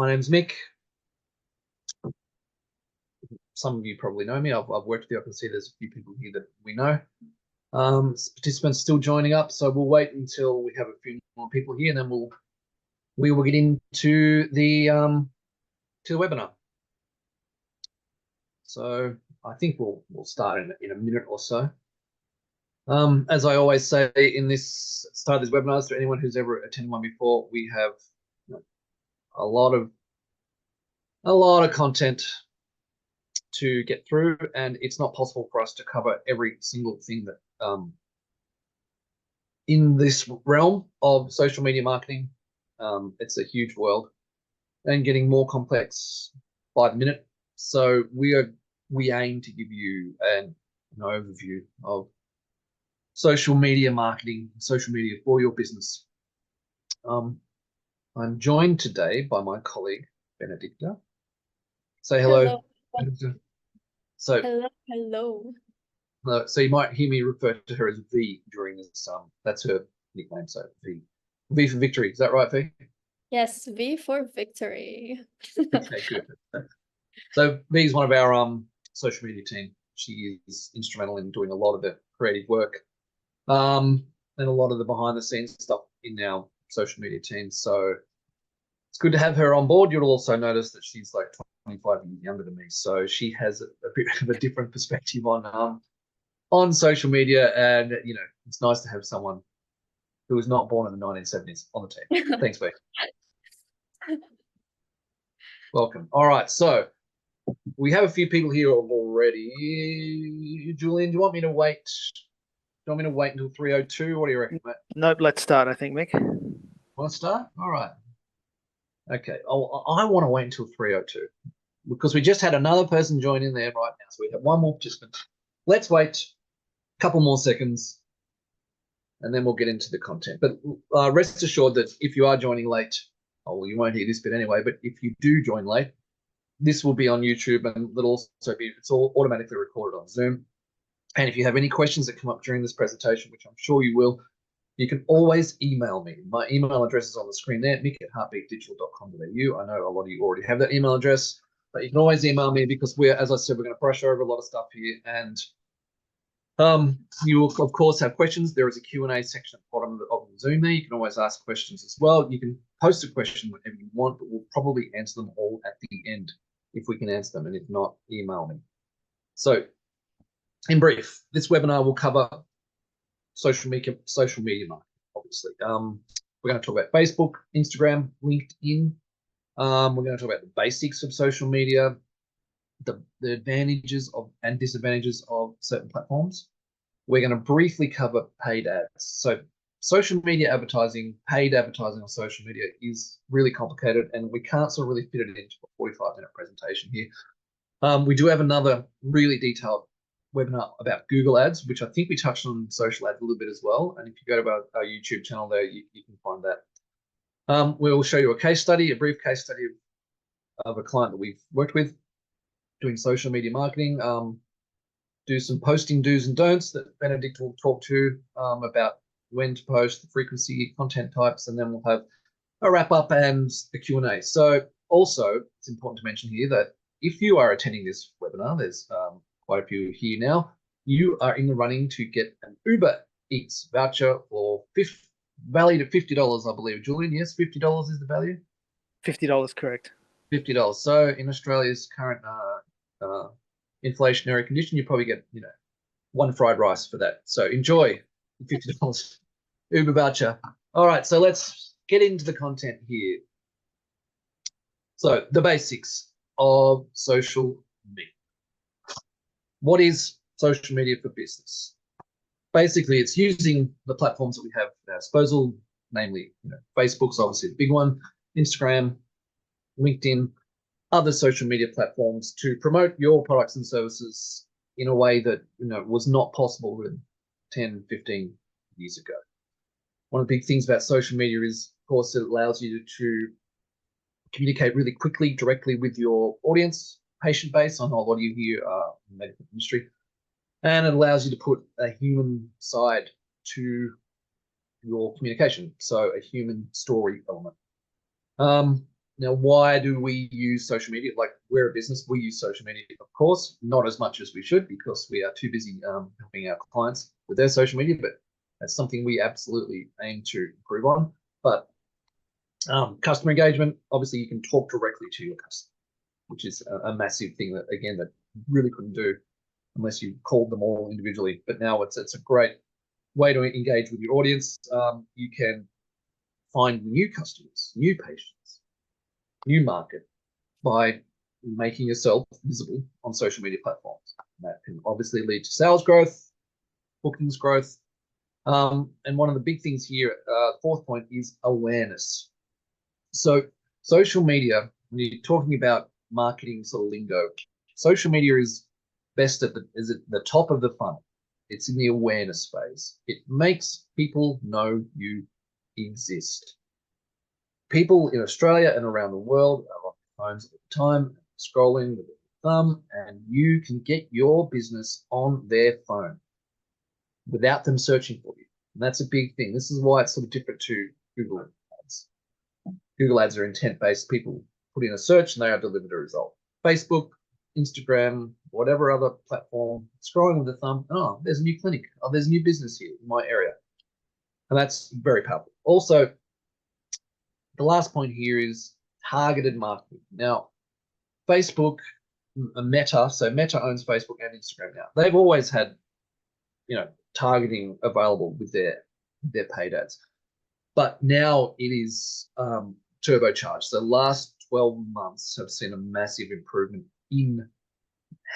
My name's Mick. Some of you probably know me. I've worked with you. I can see there's a few people here that we know. Participants still joining up, so we'll wait until we have a few more people here, and then we will get into the webinar. So I think we'll start in a minute or so. As I always say in this start of these webinars, to anyone who's ever attended one before, we have a lot of content to get through, and it's not possible for us to cover every single thing that in this realm of social media marketing. It's a huge world and getting more complex by the minute. So we aim to give you an overview of social media marketing, social media for your business. I'm joined today by my colleague Benedicta. Say hello. So hello. So you might hear me refer to her as V during this. That's her nickname. So V for victory. Is that right, V? Yes, V for victory. Okay, good. So V is one of our social media team. She is instrumental in doing a lot of the creative work, and a lot of the behind the scenes stuff in our social media team. So it's good to have her on board. You'll also notice that she's like 25 years younger than me, so she has a bit of a different perspective on social media, and it's nice to have someone who was not born in the 1970s on the team. Thanks, V. Welcome. All right, so we have a few people here already. Julian, do you want me to wait? Do you want me to wait until 3:02? What do you reckon, mate? Nope, let's start, I think, Mick. Want to start? All right. Okay. I want to wait until 3:02 because we just had another person join in there right now. So we have one more participant. Let's wait a couple more seconds and then we'll get into the content. But rest assured that if you are joining late, well, you won't hear this bit anyway, but if you do join late, this will be on YouTube, and it'll also be, it's all automatically recorded on Zoom. And if you have any questions that come up during this presentation, which I'm sure you will, you can always email me. My email address is on the screen there, mick@heartbeatdigital.com.au. I know a lot of you already have that email address, but you can always email me because as I said, we're going to brush over a lot of stuff here. And you will, of course, have questions. There is a Q&A section at the bottom of the Zoom there. You can always ask questions as well. You can post a question whenever you want, but we'll probably answer them all at the end if we can answer them, and if not, email me. So in brief, this webinar will cover social media marketing, obviously. We're going to talk about Facebook, Instagram, LinkedIn. We're going to talk about the basics of social media, the advantages and disadvantages of certain platforms. We're going to briefly cover paid ads. So social media advertising, paid advertising on social media is really complicated, and we can't sort of really fit it into a 45-minute presentation here. We do have another really detailed webinar about Google ads, which I think we touched on social ads a little bit as well. And if you go to our YouTube channel there, you can find that. We'll show you a case study, a brief case study of a client that we've worked with doing social media marketing. Do some posting do's and don'ts that Benedict will talk to about when to post, the frequency, content types, and then we'll have a wrap up and the Q&A. So also, it's important to mention here that if you are attending this webinar, there's quite a few here now, you are in the running to get an Uber Eats voucher for valued at $50, I believe. Julian, yes, $50 is the value? $50, correct. $50. So in Australia's current inflationary condition, you probably get, one fried rice for that. So enjoy the $50 Uber voucher. All right, so let's get into the content here. So the basics of social media. What is social media for business? Basically, it's using the platforms that we have at our disposal, namely, Facebook's obviously the big one, Instagram, LinkedIn, other social media platforms to promote your products and services in a way that, was not possible 10, 15 years ago. One of the big things about social media is, of course, it allows you to communicate really quickly, directly with your audience, patient base. I know a lot of you here are in the medical industry. And it allows you to put a human side to your communication, so a human story element. Now, why do we use social media? Like, we're a business, we use social media, of course, not as much as we should because we are too busy helping our clients with their social media, but that's something we absolutely aim to improve on. But customer engagement, obviously, you can talk directly to your customer, which is a massive thing that, again, that you really couldn't do unless you called them all individually. But now it's a great way to engage with your audience. You can find new customers, new patients, new market by making yourself visible on social media platforms. And that can obviously lead to sales growth, bookings growth. And one of the big things here, fourth point, is awareness. So social media, when you're talking about marketing sort of lingo, social media is best at the top of the funnel. It's in the awareness phase. It makes people know you exist. People in Australia and around the world are on their phones at the time, scrolling with their thumb, and you can get your business on their phone without them searching for you. And that's a big thing. This is why it's sort of different to Google Ads. Google Ads are intent-based. People put in a search and they are delivered a result. Facebook, Instagram, whatever other platform, scrolling with the thumb, oh, there's a new clinic. Oh, there's a new business here in my area. And that's very powerful. Also, the last point here is targeted marketing. Now, Facebook, Meta, so Meta owns Facebook and Instagram now. They've always had, targeting available with their paid ads, but now it is turbocharged. So the last 12 months have seen a massive improvement in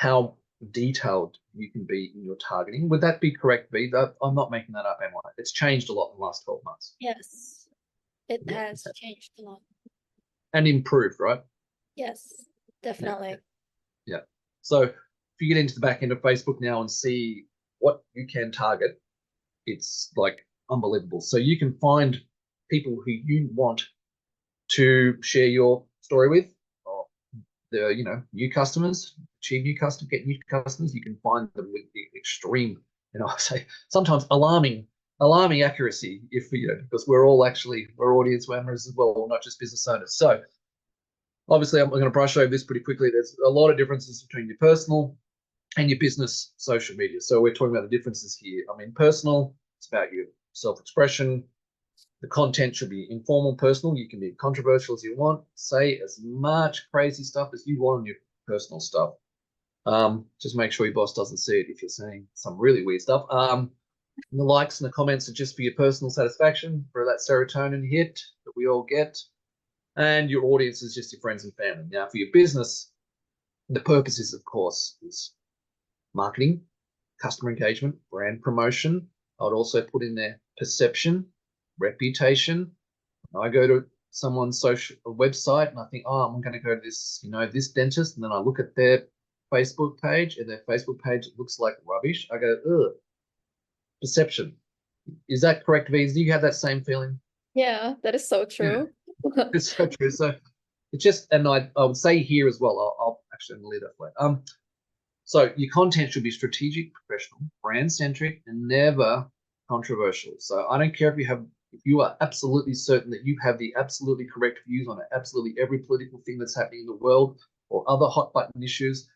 how detailed you can be in your targeting. Would that be correct, V? I'm not making that up, am I? It's changed a lot in the last 12 months. Yes. It has changed a lot. And improved, right? Yes, definitely. Yeah. So if you get into the back end of Facebook now and see what you can target, it's like unbelievable. So you can find people who you want to share your story with, or the new customers, achieve new customers, get new customers. You can find them with the extreme, I say sometimes alarming accuracy, if because we're audience members as well, not just business owners. So obviously I'm going to brush over this pretty quickly. There's a lot of differences between your personal and your business social media. So we're talking about the differences here. I mean, personal, it's about your self-expression. The content should be informal, personal. You can be controversial as you want. Say as much crazy stuff as you want on your personal stuff. Just make sure your boss doesn't see it if you're saying some really weird stuff. And the likes and the comments are just for your personal satisfaction, for that serotonin hit that we all get. And your audience is just your friends and family. Now, for your business, the purpose is, of course, is marketing, customer engagement, brand promotion. I would also put in there perception, reputation. I go to someone's social website and I think, oh, I'm going to go to this dentist, and then I look at their Facebook page, and their Facebook page looks like rubbish. I go, ugh. Perception. Is that correct, V's? Do you have that same feeling? Yeah, that is so true. It's so true. So it's just, and I would say here as well, I'll actually leave that for later. So your content should be strategic, professional, brand-centric, and never controversial. So I don't care if you are absolutely certain that you have the absolutely correct views on absolutely every political thing that's happening in the world or other hot button issues.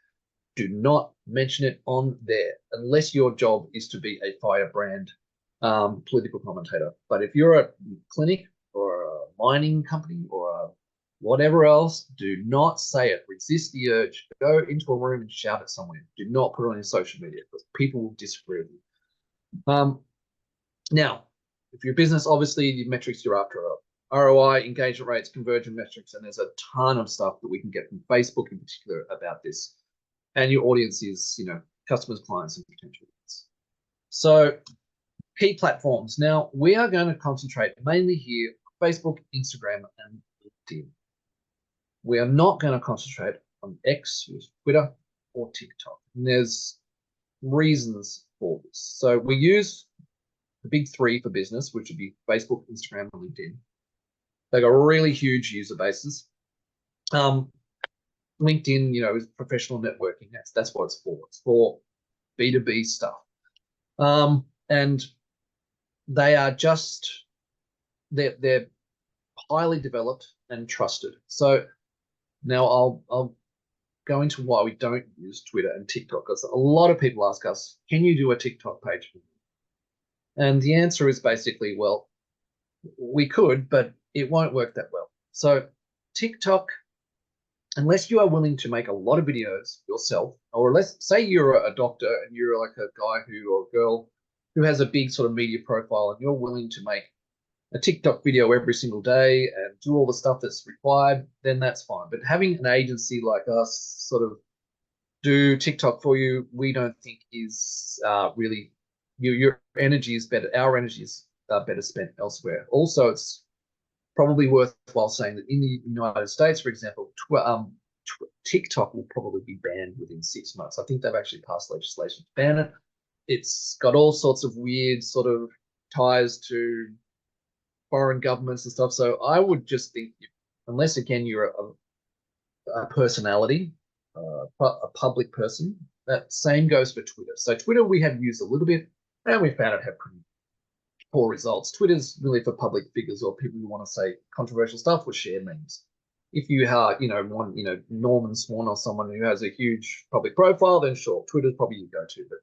Do not mention it on there unless your job is to be a firebrand political commentator. But if you're a clinic or a mining company or whatever else, do not say it. Resist the urge. Go into a room and shout it somewhere. Do not put it on your social media because people will disagree with you. Now, if your business, obviously the metrics you're after are ROI, engagement rates, conversion metrics, and there's a ton of stuff that we can get from Facebook in particular about this. And your audience is, customers, clients, and potential clients. So key platforms. Now, we are going to concentrate mainly here on Facebook, Instagram, and LinkedIn. We are not going to concentrate on X, Twitter, or TikTok. And there's reasons for this. So we use the big three for business, which would be Facebook, Instagram, and LinkedIn. They've got really huge user bases. LinkedIn, is professional networking. That's what it's for. It's for B2B stuff. And they are they're highly developed and trusted. So now I'll go into why we don't use Twitter and TikTok, because a lot of people ask us, can you do a TikTok page? And the answer is basically, well, we could, but it won't work that well. So TikTok, unless you are willing to make a lot of videos yourself, or let's say you're a doctor and you're like a guy who or a girl who has a big sort of media profile and you're willing to make a TikTok video every single day and do all the stuff that's required, then that's fine. But having an agency like us sort of do TikTok for you, we don't think is really, your energy is better. Our energy is better spent elsewhere. Also, it's probably worthwhile saying that in the United States, for example, TikTok will probably be banned within 6 months. I think they've actually passed legislation to ban it. It's got all sorts of weird sort of ties to foreign governments and stuff. So I would just think, unless again you're a personality, a public person, that same goes for Twitter. So Twitter we have used a little bit, and we found it had pretty poor results. Twitter's really for public figures or people who want to say controversial stuff or share memes. If you are, Norman Swan or someone who has a huge public profile, then sure, Twitter's probably your go-to. But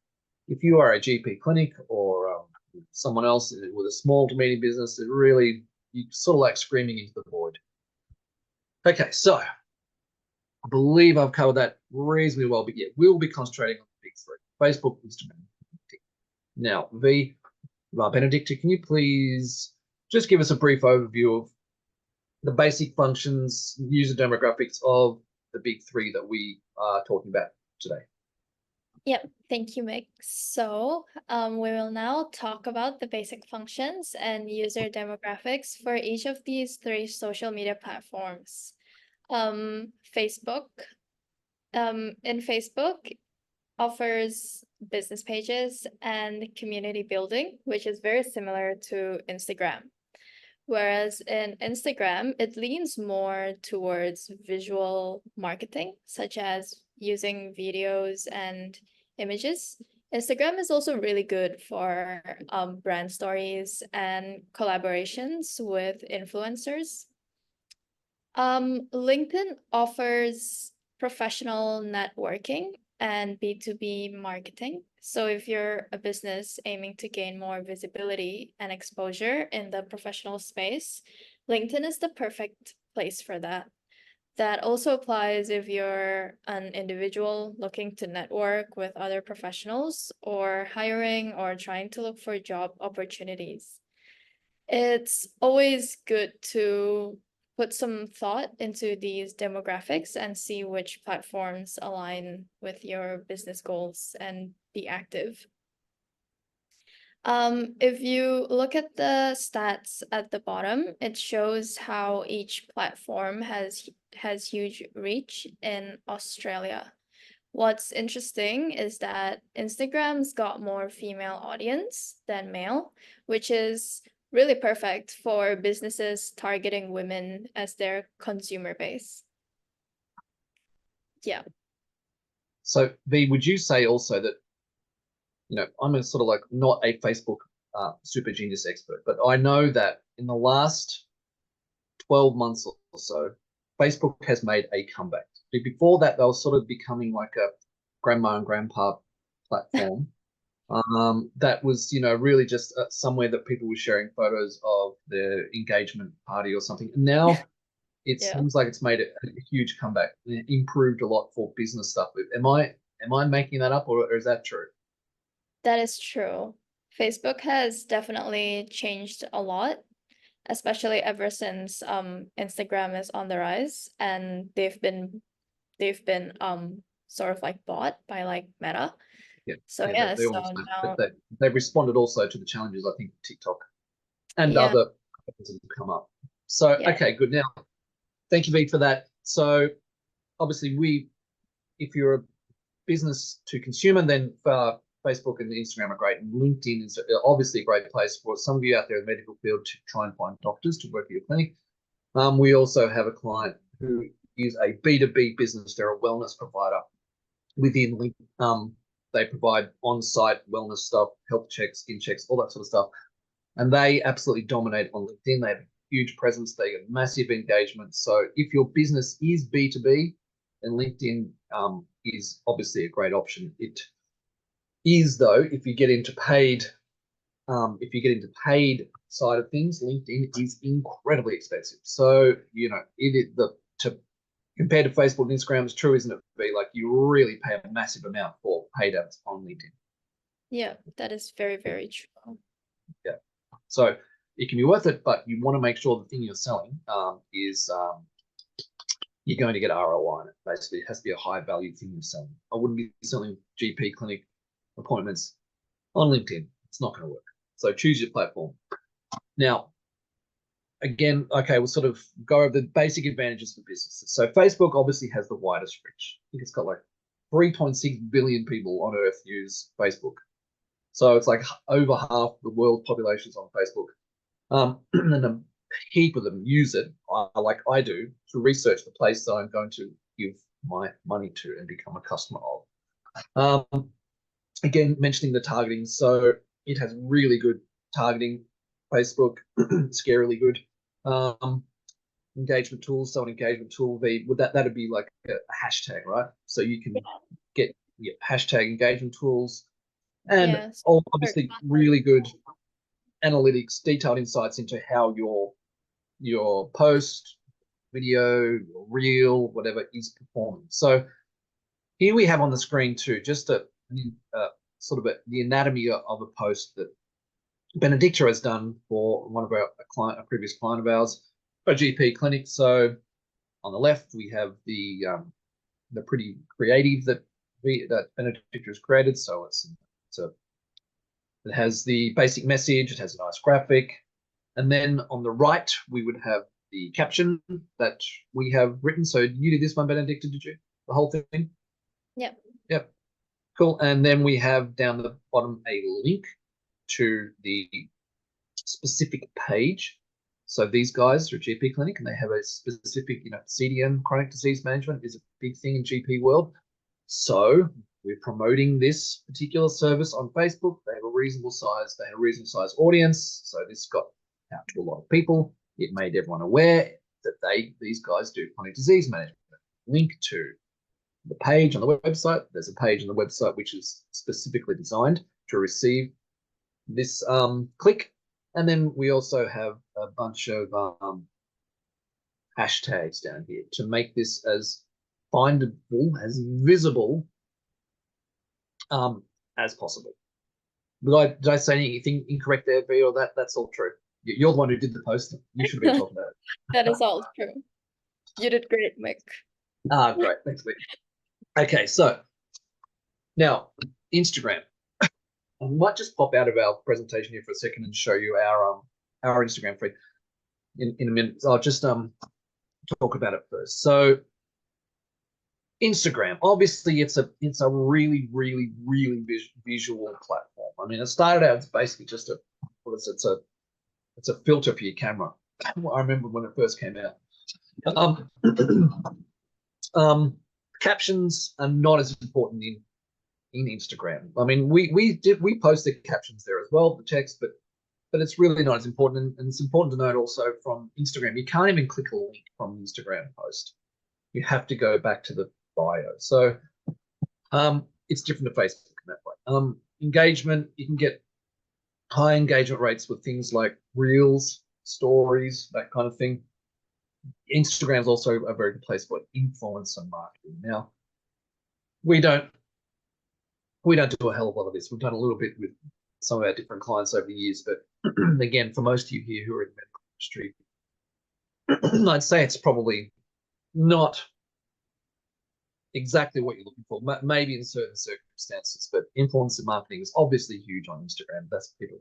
if you are a GP clinic or someone else with a small to medium business, it really, you sort of like screaming into the void. Okay, so I believe I've covered that reasonably well, but yeah, we'll be concentrating on the big three: Facebook, Instagram, TikTok. Now, Benedicta, can you please just give us a brief overview of the basic functions, user demographics of the big three that we are talking about today? Yep, thank you, Mick. So we will now talk about the basic functions and user demographics for each of these three social media platforms. Facebook. In Facebook offers business pages and community building, which is very similar to Instagram. Whereas in Instagram, it leans more towards visual marketing, such as using videos and images. Instagram is also really good for brand stories and collaborations with influencers. LinkedIn offers professional networking and B2B marketing. So if you're a business aiming to gain more visibility and exposure in the professional space, LinkedIn is the perfect place for that. That also applies if you're an individual looking to network with other professionals or hiring or trying to look for job opportunities. It's always good to put some thought into these demographics and see which platforms align with your business goals and be active. If you look at the stats at the bottom, it shows how each platform has huge reach in Australia. What's interesting is that Instagram's got more female audience than male, which is really perfect for businesses targeting women as their consumer base. Yeah. So V, would you say also that, I'm a sort of like not a Facebook super genius expert, but I know that in the last 12 months or so, Facebook has made a comeback. Before that, they were sort of becoming like a grandma and grandpa platform. That was, really just somewhere that people were sharing photos of their engagement party or something. And now it seems like it's made a huge comeback. It improved a lot for business stuff. Am I making that up, or is that true? That is true. Facebook has definitely changed a lot, especially ever since Instagram is on the rise and they've been sort of like bought by like Meta. Yeah. So They so almost now they responded also to the challenges, I think, TikTok and other companies have come up. So okay, good. Now, thank you, V, for that. So obviously, if you're a business to consumer, then Facebook and Instagram are great, and LinkedIn is obviously a great place for some of you out there in the medical field to try and find doctors to work at your clinic. We also have a client who is a B2B business. They're a wellness provider within LinkedIn. They provide on-site wellness stuff, health checks, skin checks, all that sort of stuff. And they absolutely dominate on LinkedIn. They have a huge presence. They get massive engagement. So if your business is B2B, then LinkedIn is obviously a great option. It is, though, if you get into paid side of things, LinkedIn is incredibly expensive. So, you know, compared to Facebook and Instagram, it's true, isn't it? Be like you really pay a massive amount for paid ads on LinkedIn. Yeah, that is very, very true. Yeah. So it can be worth it, but you want to make sure the thing you're selling is you're going to get ROI on it. Basically, it has to be a high value thing you're selling. I wouldn't be selling GP clinic appointments on LinkedIn. It's not going to work. So choose your platform. Now, again, okay, we'll sort of go over the basic advantages for businesses. So Facebook obviously has the widest reach. I think it's got like 3.6 billion people on Earth use Facebook. So it's like over half the world population's on Facebook. And a heap of them use it, like I do, to research the place that I'm going to give my money to and become a customer of. Again, mentioning the targeting. So it has really good targeting, Facebook, scarily good. Engagement tools, so an engagement tool, that'd be like a hashtag, right? So you can get hashtag engagement tools, and Yes. obviously really good analytics, detailed insights into how your post, video, your reel, whatever is performing. So here we have on the screen too, just the anatomy of a post that Benedicta has done for one of a previous client of ours, a GP clinic. So on the left we have the pretty creative that Benedicta has created. So it has the basic message. It has a nice graphic, and then on the right we would have the caption that we have written. So you did this one, Benedicta, did you? The whole thing? Yep. Yep. Cool. And then we have down the bottom a link to the specific page. So these guys are a GP clinic and they have a specific, CDM, chronic disease management, is a big thing in GP world. So we're promoting this particular service on Facebook. They have a reasonable size. They have a reasonable size audience. So this got out to a lot of people. It made everyone aware that these guys do chronic disease management. Link to the page on the website. There's a page on the website which is specifically designed to receive this click. And then we also have a bunch of hashtags down here to make this as findable, as visible as possible. Did I say anything incorrect there, V, or that's all true? You're the one who did the post. You should have been talking about it. That is all true. You did great, Mick. Great. Thanks, Mick. Okay, so now Instagram. I might just pop out of our presentation here for a second and show you our Instagram feed in a minute. I'll just talk about it first. So Instagram, obviously, it's a really, really, really visual platform. I mean, it started out as basically just it's a filter for your camera. I remember when it first came out. Captions are not as important in Instagram. I mean, we posted captions there as well, the text, but it's really not as important. And it's important to note also from Instagram, you can't even click a link from Instagram post. You have to go back to the bio. So it's different to Facebook in that way. Engagement, you can get high engagement rates with things like reels, stories, that kind of thing. Instagram is also a very good place for influencer marketing. Now, we don't do a hell of a lot of this. We've done a little bit with some of our different clients over the years, but again, for most of you here who are in the medical industry, I'd say it's probably not exactly what you're looking for, maybe in certain circumstances, but influencer marketing is obviously huge on Instagram. That's people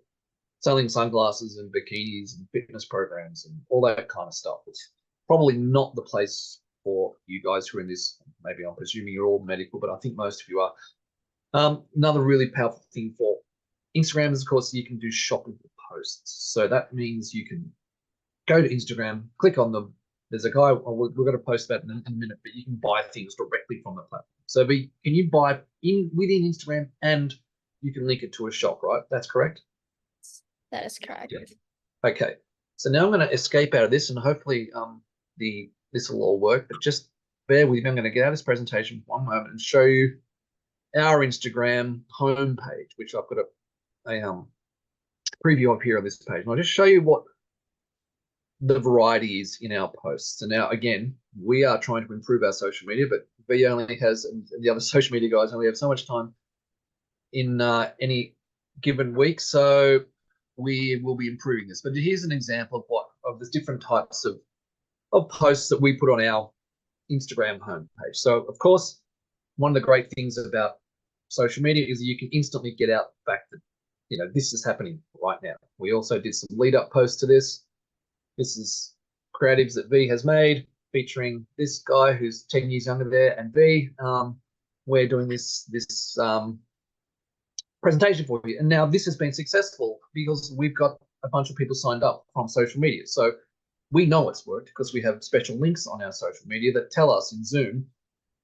selling sunglasses and bikinis and fitness programs and all that kind of stuff. It's probably not the place for you guys who are in this. Maybe I'm presuming you're all medical, but I think most of you are. Another really powerful thing for Instagram is, of course, you can do shopping posts. So that means you can go to Instagram, click on them. There's a guy, we're going to post that in a minute, but you can buy things directly from the platform. So can you buy within Instagram and you can link it to a shop, right? That's correct? That is correct. Yeah. Okay. So now I'm going to escape out of this, and hopefully this will all work. But just bear with me. I'm going to get out of this presentation for one moment and show you our Instagram homepage, which I've got a preview of here on this page. And I'll just show you what the variety is in our posts. And now, again, we are trying to improve our social media, but V only has, and the other social media guys only have so much time in any given week. So we will be improving this. But here's an example of the different types of posts that we put on our Instagram homepage. So, of course, one of the great things about social media is you can instantly get out the fact that, this is happening right now. We also did some lead up posts to this. This is creatives that V has made featuring this guy who's 10 years younger there and V. We're doing this presentation for you. And now this has been successful because we've got a bunch of people signed up from social media. So we know it's worked because we have special links on our social media that tell us in Zoom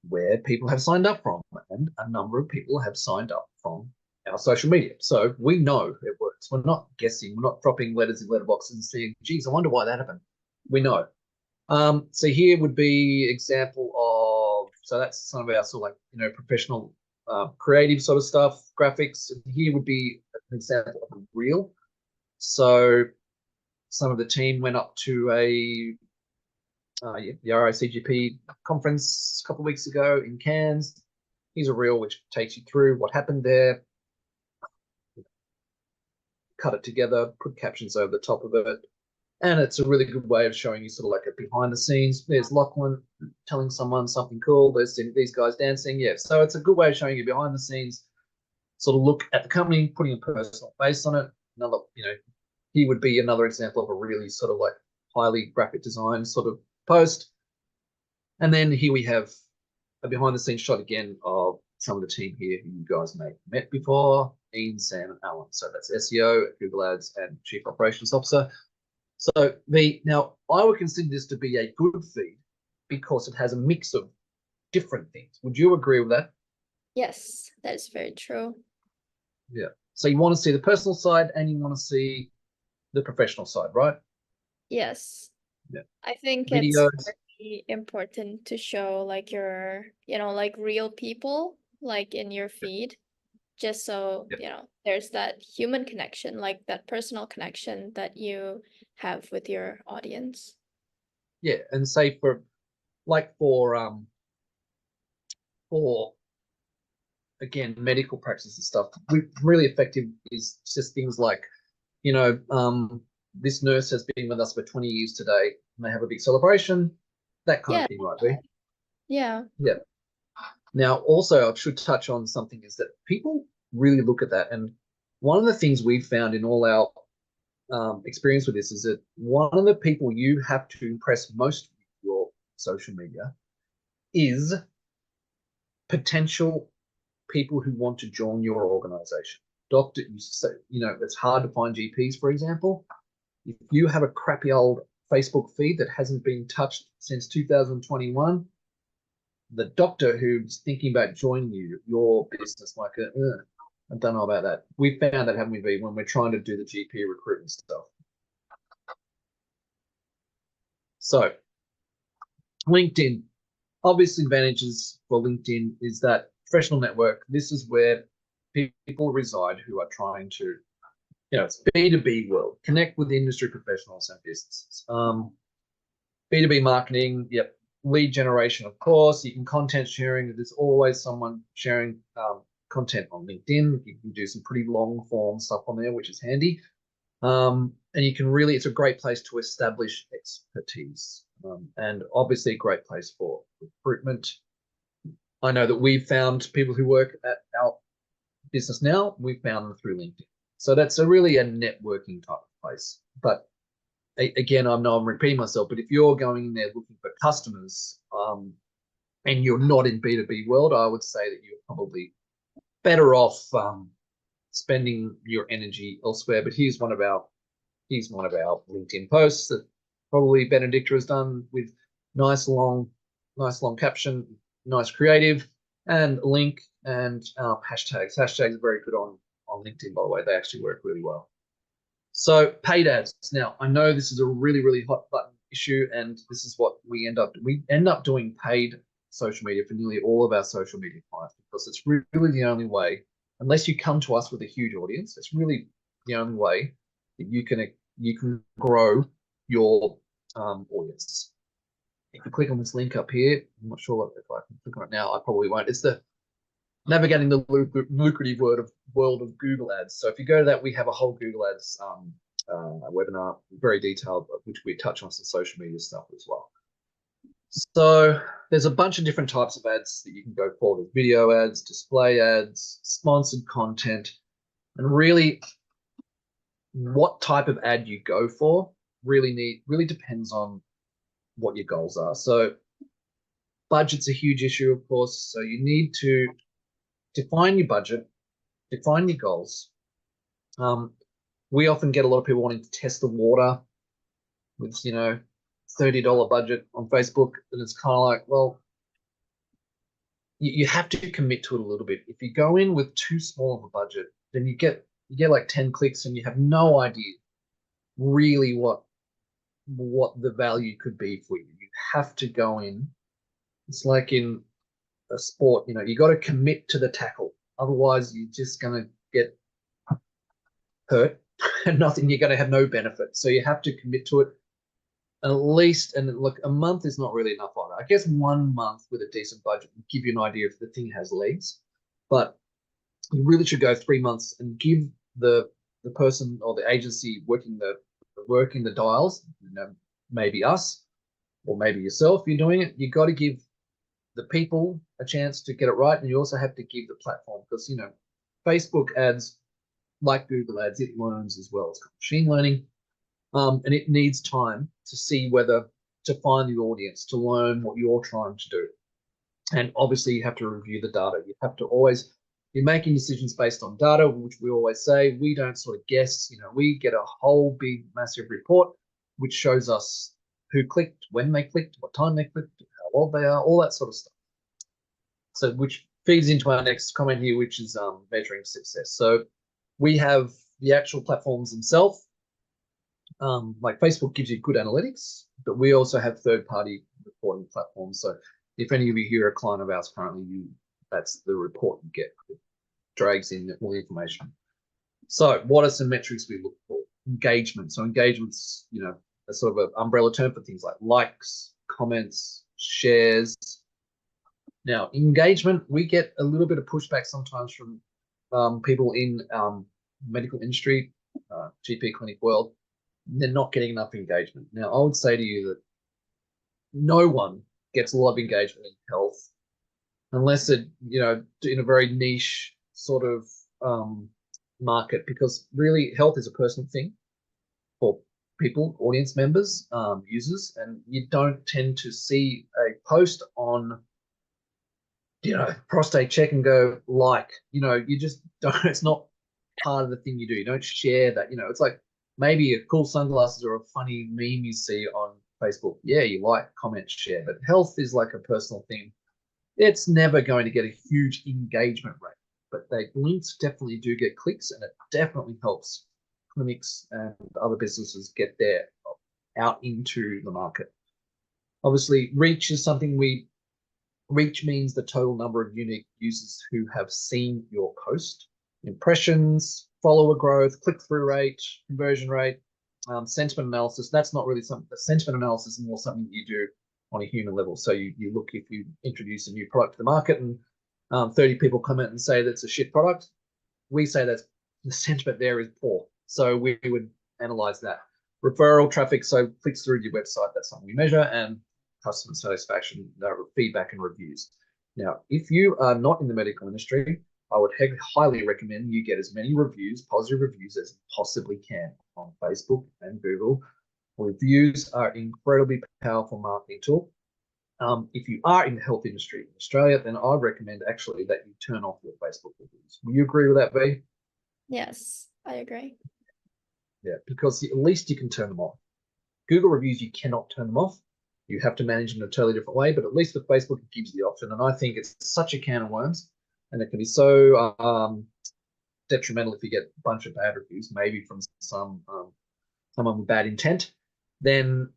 where people have signed up from, and a number of people have signed up from our social media. So we know it works. We're not guessing. We're not dropping letters in letterboxes and saying, geez, I wonder why that happened. We know. So here would be example of, so that's some of our sort of like, professional creative sort of stuff, graphics. Here would be an example of a reel. So some of the team went up to the RICGP conference a couple of weeks ago in Cairns. Here's a reel which takes you through what happened there. Cut it together, put captions over the top of it. And it's a really good way of showing you sort of like a behind the scenes. There's Lachlan telling someone something cool. There's these guys dancing. Yeah, so it's a good way of showing you behind the scenes, sort of look at the company, putting a personal face on it. Another, he would be another example of a really sort of like highly graphic design sort of post. And then here we have a behind the scenes shot again of some of the team here who you guys may have met before, Ian, Sam, and Alan. So that's SEO, Google Ads, and Chief Operations Officer. So now I would consider this to be a good feed because it has a mix of different things. Would you agree with that? Yes, that is very true. Yeah. So you want to see the personal side and you want to see the professional side, right? Yes. Yeah. I think Videos. it's very important to show like your, like real people like in your feed, just so, there's that human connection, like that personal connection that you have with your audience. Yeah, and say for again, medical practice and stuff, really effective is just things like, this nurse has been with us for 20 years today, and they have a big celebration, that kind of thing, right, V? Yeah. Yeah. Now, also, I should touch on something is that people really look at that. And one of the things we've found in all our experience with this is that one of the people you have to impress most with your social media is potential people who want to join your organization. Doctor, it's hard to find GPs, for example. If you have a crappy old Facebook feed that hasn't been touched since 2021, the doctor who's thinking about joining your business, like, I don't know about that. We found that, haven't we, when we're trying to do the GP recruitment stuff. So, LinkedIn. Obvious advantages for LinkedIn is that professional network. This is where people reside who are trying to, it's B2B world. Connect with industry professionals and businesses. B2B marketing, yep. Lead generation, of course. You can content sharing. There's always someone sharing content on LinkedIn. You can do some pretty long form stuff on there, which is handy. And you can really, it's a great place to establish expertise. And obviously a great place for recruitment. I know that we've found people who work at our business now, we've found them through LinkedIn. So that's really a networking type of place. But again, I know I'm repeating myself, but if you're going in there looking for customers and you're not in B2B world, I would say that you're probably better off spending your energy elsewhere. But here's one of our LinkedIn posts that probably Benedicta has done with nice long caption, nice creative, and link and hashtags. Hashtags are very good on LinkedIn, by the way. They actually work really well. So paid ads. Now, I know this is a really, really hot button issue, and this is what we end up doing paid social media for nearly all of our social media clients, because it's really the only way, unless you come to us with a huge audience, it's really the only way that you can grow your audience. If you click on this link up here, I'm not sure if I can click on it now. I probably won't. It's the navigating the lucrative world of Google Ads. So if you go to that, we have a whole Google Ads webinar, very detailed, which we touch on some social media stuff as well. So there's a bunch of different types of ads that you can go for. There's video ads, display ads, sponsored content, and really what type of ad you go for really depends on what your goals are. So budget's a huge issue, of course. So you need to define your budget, define your goals. We often get a lot of people wanting to test the water with, $30 budget on Facebook, and it's kind of like, well, you have to commit to it a little bit. If you go in with too small of a budget, then you get like 10 clicks and you have no idea really what the value could be for you. You have to go in. It's like in a sport, you got to commit to the tackle. Otherwise, you're just going to get hurt and you're going to have no benefit. So you have to commit to it at least. And look, a month is not really enough on it. I guess 1 month with a decent budget will give you an idea if the thing has legs. But you really should go 3 months and give the person or the agency working the dials, maybe us or maybe yourself, you're doing it. You got to give the people a chance to get it right, and you also have to give the platform, because Facebook ads, like Google ads, it learns as well. It's called machine learning, and it needs time to see whether to find the audience, to learn what you're trying to do. And obviously you have to review the data. You have to always be making decisions based on data, which we always say. We don't sort of guess. We get a whole big massive report which shows us who clicked, when they clicked, what time they clicked, how old they are, all that sort of stuff. So which feeds into our next comment here, which is measuring success. So we have the actual platforms themselves. Like Facebook gives you good analytics, but we also have third-party reporting platforms. So if any of you here are a client of ours currently, that's the report you get. It drags in all the information. So what are some metrics we look for? Engagement. So engagement's, a sort of an umbrella term for things like likes, comments, shares. Now, engagement, we get a little bit of pushback sometimes from people in medical industry, GP clinic world. They're not getting enough engagement. Now, I would say to you that no one gets a lot of engagement in health unless it, in a very niche sort of market, because really health is a personal thing for people, audience members, users, and you don't tend to see a post on prostate check and go you just don't. It's not part of the thing you do. You don't share that. It's like maybe a cool sunglasses or a funny meme you see on Facebook. Yeah, you like, comment, share. But health is like a personal thing. It's never going to get a huge engagement rate, but links definitely do get clicks, and it definitely helps clinics and other businesses get out into the market. Obviously, reach is something reach means the total number of unique users who have seen your post. Impressions, follower growth, click-through rate, conversion rate, sentiment analysis. That's not really something. The sentiment analysis is more something that you do on a human level. So you look, if you introduce a new product to the market and 30 people comment and say that's a shit product, we say that the sentiment there is poor. So we would analyze that. Referral traffic, so clicks through your website, that's something we measure, and customer satisfaction, feedback and reviews. Now, if you are not in the medical industry, I would highly recommend you get as many reviews, positive reviews, as you possibly can on Facebook and Google. Reviews are incredibly powerful marketing tool. If you are in the health industry in Australia, then I recommend actually that you turn off your Facebook reviews. Will you agree with that, V? Yes, I agree. Yeah, because at least you can turn them off. Google reviews, you cannot turn them off. You have to manage them in a totally different way, but at least with Facebook, it gives you the option. And I think it's such a can of worms, and it can be so detrimental if you get a bunch of bad reviews, maybe from someone with bad intent, then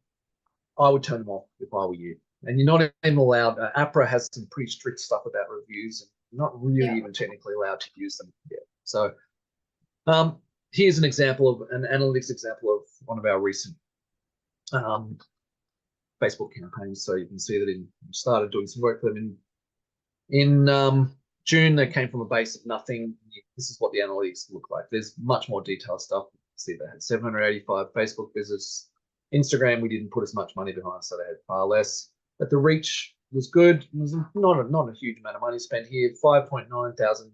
I would turn them off if I were you. And you're not even allowed. APRA has some pretty strict stuff about reviews, and you're not really Yeah. even technically allowed to use them yet. So here's an example of an analytics example of one of our recent Facebook campaigns. So you can see that we started doing some work for them in June. They came from a base of nothing. This is what the analytics look like. There's much more detailed stuff. See, they had 785 Facebook visits. Instagram, we didn't put as much money behind, so they had far less. But the reach was good. It was not a huge amount of money spent here. 5.9 thousand.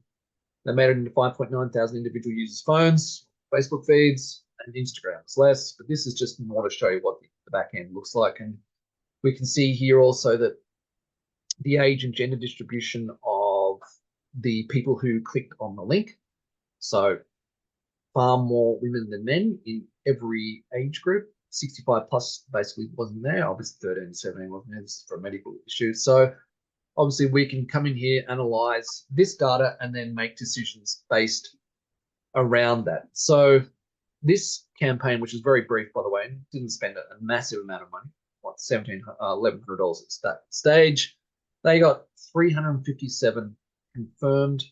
They made it into 5.9 thousand individual users' phones, Facebook feeds, and Instagram was less. But this is just more to show you what the back end looks like. And we can see here also that the age and gender distribution of the people who clicked on the link. So far more women than men in every age group. 65 plus basically wasn't there. Obviously 13, 17 wasn't there. This is for a medical issue. So obviously we can come in here, analyze this data, and then make decisions based around that. So this campaign, which is very brief, by the way, didn't spend a massive amount of money, like $1,100 at that stage. They got 357 confirmed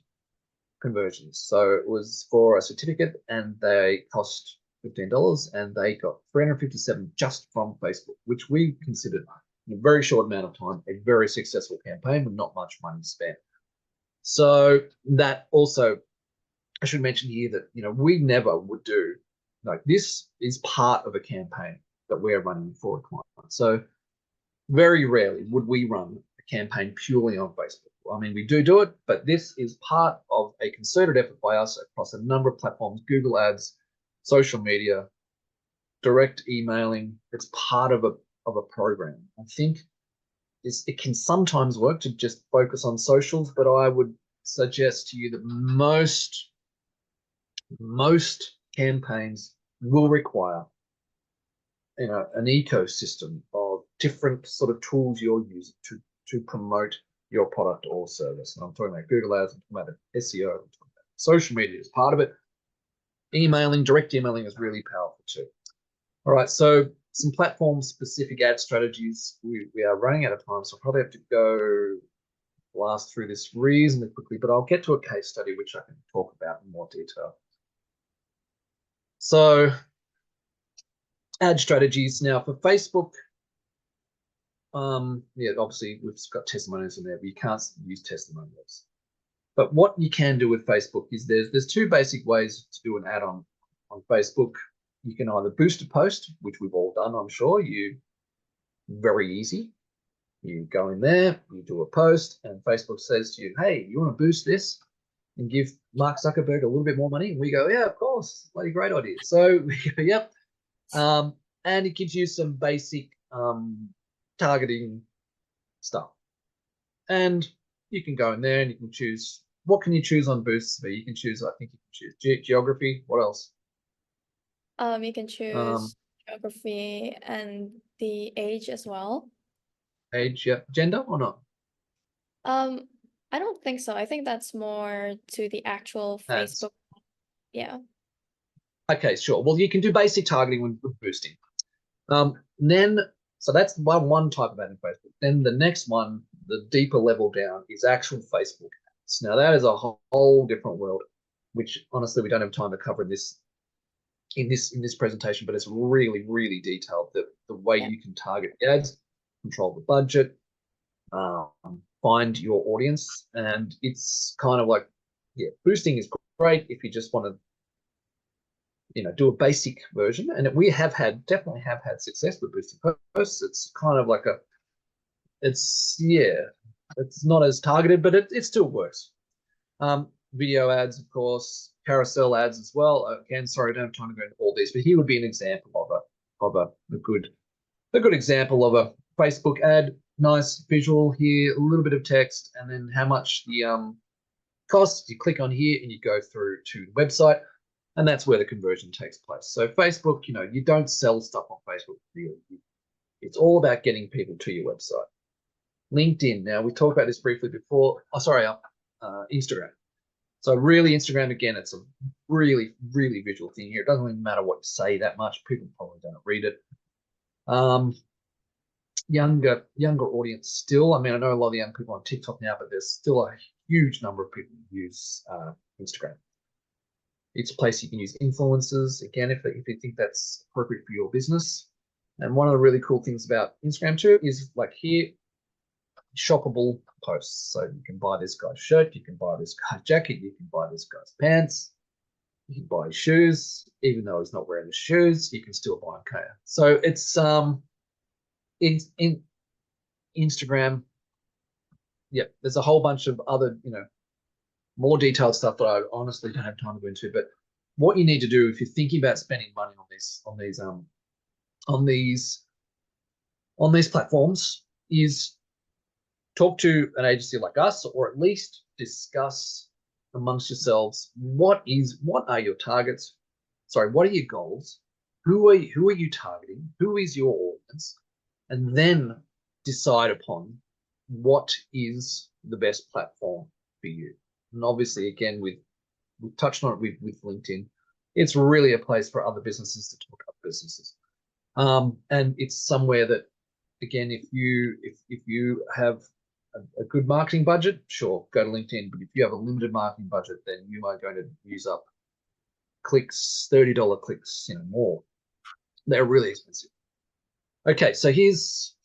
conversions. So it was for a certificate, and they cost $15, and they got 357 just from Facebook, which we considered in a very short amount of time a very successful campaign with not much money spent. So that also, I should mention here that, you know, we never would do, like, this is part of a campaign that we're running for a client. So very rarely would we run a campaign purely on Facebook. I mean, we do it, but this is part of a concerted effort by us across a number of platforms: Google Ads, social media, direct emailing. It's part of a program. I think it can sometimes work to just focus on socials, but I would suggest to you that most campaigns will require, you know, an ecosystem of different sort of tools you're using to promote your product or service. And I'm talking about Google Ads, I'm talking about SEO, I'm talking about social media as part of it. Emailing, direct emailing is really powerful too. All right, so some platform-specific ad strategies. We are running out of time, so I'll probably have to go blast through this reasonably quickly, but I'll get to a case study which I can talk about in more detail. So ad strategies. Now for Facebook, yeah, obviously we've got testimonials in there, but you can't use testimonials. But what you can do with Facebook is there's two basic ways to do an ad on Facebook. You can either boost a post, which we've all done, I'm sure. Very easy. You go in there, you do a post, and Facebook says to you, hey, you want to boost this and give Mark Zuckerberg a little bit more money? And we go, yeah, of course, bloody great idea. So we go, yep. And it gives you some basic targeting stuff. And you can go in there and you can choose, what can you choose on boosts? You can choose, I think you can choose geography. What else? You can choose geography and the age as well. Age, yeah. Gender or not? I don't think so. I think that's more to the actual Ads. Facebook. Yeah. Okay, sure. Well, you can do basic targeting with boosting. Then, so that's one type of ad in Facebook. Then the next one, the deeper level down, is actual Facebook ads. Now that is a whole different world, which honestly we don't have time to cover in this presentation, but it's really, really detailed. The way you can target the ads, control the budget, find your audience, and it's kind of like, yeah, boosting is great if you just want to, you know, do a basic version. And we definitely have had success with boosting posts. It's kind of like it's not as targeted, but it still works. Video ads, of course, carousel ads as well. Again, sorry, I don't have time to go into all these, but here would be an example of a good example of a Facebook ad. Nice visual here, a little bit of text, and then how much the costs. You click on here and you go through to the website, and that's where the conversion takes place. So Facebook, you know, you don't sell stuff on Facebook really. It's all about getting people to your website. LinkedIn. Now we talked about this briefly before. Oh, sorry, Instagram. So really, Instagram, again, it's a really, really visual thing here. It doesn't really matter what you say that much. People probably don't read it. Younger audience still. I mean, I know a lot of the young people on TikTok now, but there's still a huge number of people who use Instagram. It's a place you can use influencers, again, if you think that's appropriate for your business. And one of the really cool things about Instagram too is like here, shoppable posts. So you can buy this guy's shirt, you can buy this guy's jacket, you can buy this guy's pants, you can buy shoes, even though he's not wearing the shoes, you can still buy them. Okay. So it's in Instagram, yeah, there's a whole bunch of other, more detailed stuff that I honestly don't have time to go into. But what you need to do if you're thinking about spending money on these platforms is talk to an agency like us, or at least discuss amongst yourselves what are your targets? Sorry, what are your goals? Who are you targeting? Who is your audience? And then decide upon what is the best platform for you. And obviously, again, we've touched on it with LinkedIn. It's really a place for other businesses to talk about businesses. And it's somewhere that, again, if you have a good marketing budget, sure, go to LinkedIn. But if you have a limited marketing budget, then you are going to use up clicks, $30 clicks, more. They're really expensive. Okay, so here's,